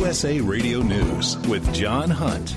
USA Radio News with John Hunt.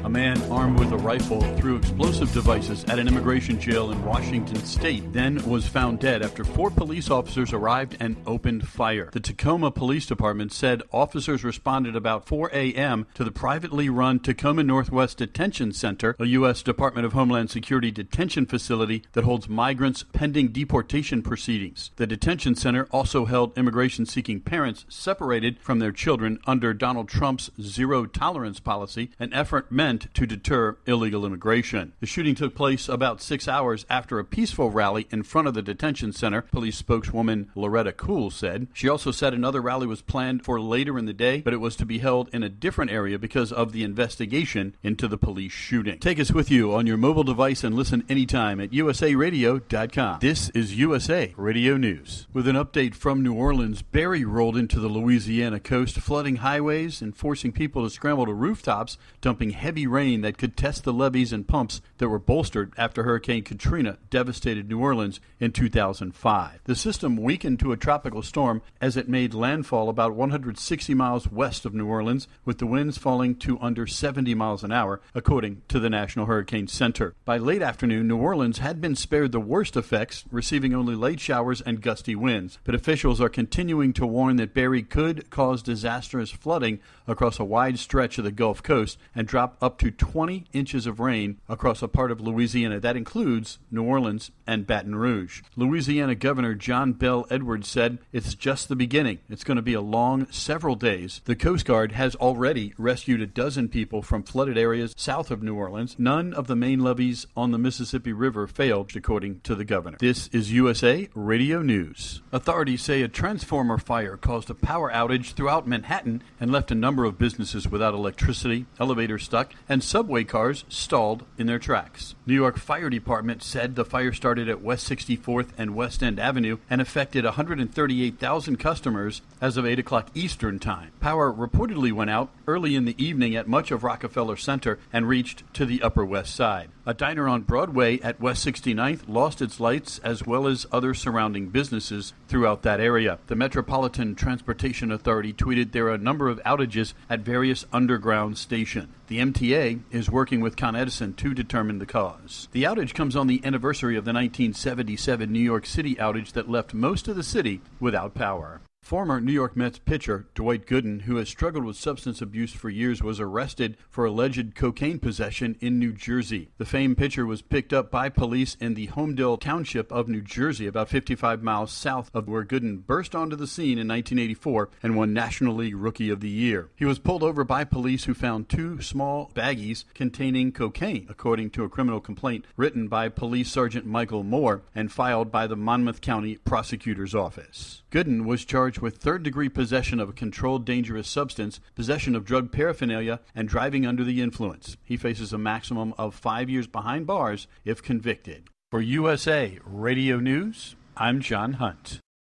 A man armed with a rifle threw explosive devices at an immigration jail in Washington state, then was found dead after 4 police officers arrived and opened fire. The Tacoma Police Department said officers responded about 4 a.m. to the privately run Tacoma Northwest Detention Center, a U.S. Department of Homeland Security detention facility that holds migrants pending deportation proceedings. The detention center also held immigration-seeking parents separated from their children under Donald Trump's zero-tolerance policy, an effort meant to deter illegal immigration. The shooting took place about 6 hours after a peaceful rally in front of the detention center, police spokeswoman Loretta Kuhl said. She also said another rally was planned for later in the day, but it was to be held in a different area because of the investigation into the police shooting. Take us with you on your mobile device and listen anytime at usaradio.com. This is USA Radio News. With an update from New Orleans, Barry rolled into the Louisiana coast, flooding highways and forcing people to scramble to rooftops, dumping heavy rain that could test the levees and pumps that were bolstered after Hurricane Katrina devastated New Orleans in 2005. The system weakened to a tropical storm as it made landfall about 160 miles west of New Orleans, with the winds falling to under 70 miles an hour, according to the National Hurricane Center. By late afternoon, New Orleans had been spared the worst effects, receiving only light showers and gusty winds, but officials are continuing to warn that Barry could cause disastrous flooding across a wide stretch of the Gulf Coast and drop up to 20 inches of rain across a part of Louisiana. That includes New Orleans and Baton Rouge. Louisiana Governor John Bel Edwards said it's just the beginning. It's going to be a long several days. The Coast Guard has already rescued a dozen people from flooded areas south of New Orleans. None of the main levees on the Mississippi River failed, according to the governor. This is USA Radio News. Authorities say a transformer fire caused a power outage throughout Manhattan and left a number of businesses without electricity, elevators stuck, and subway cars stalled in their tracks. New York Fire Department said the fire started at West 64th and West End Avenue and affected 138,000 customers as of 8 o'clock Eastern Time. Power reportedly went out early in the evening at much of Rockefeller Center and reached to the Upper West Side. A diner on Broadway at West 69th lost its lights, as well as other surrounding businesses throughout that area. The Metropolitan Transportation Authority tweeted there are a number of outages at various underground stations. The MTA is working with Con Edison to determine the cause. The outage comes on the anniversary of the 1977 New York City outage that left most of the city without power. Former New York Mets pitcher Dwight Gooden, who has struggled with substance abuse for years, was arrested for alleged cocaine possession in New Jersey. The famed pitcher was picked up by police in the Homedale Township of New Jersey, about 55 miles south of where Gooden burst onto the scene in 1984 and won National League Rookie of the Year. He was pulled over by police who found 2 small baggies containing cocaine, according to a criminal complaint written by Police Sergeant Michael Moore and filed by the Monmouth County Prosecutor's Office. Gooden was charged with third-degree possession of a controlled dangerous substance, possession of drug paraphernalia, and driving under the influence. He faces a maximum of 5 years behind bars if convicted. For USA Radio News, I'm John Hunt.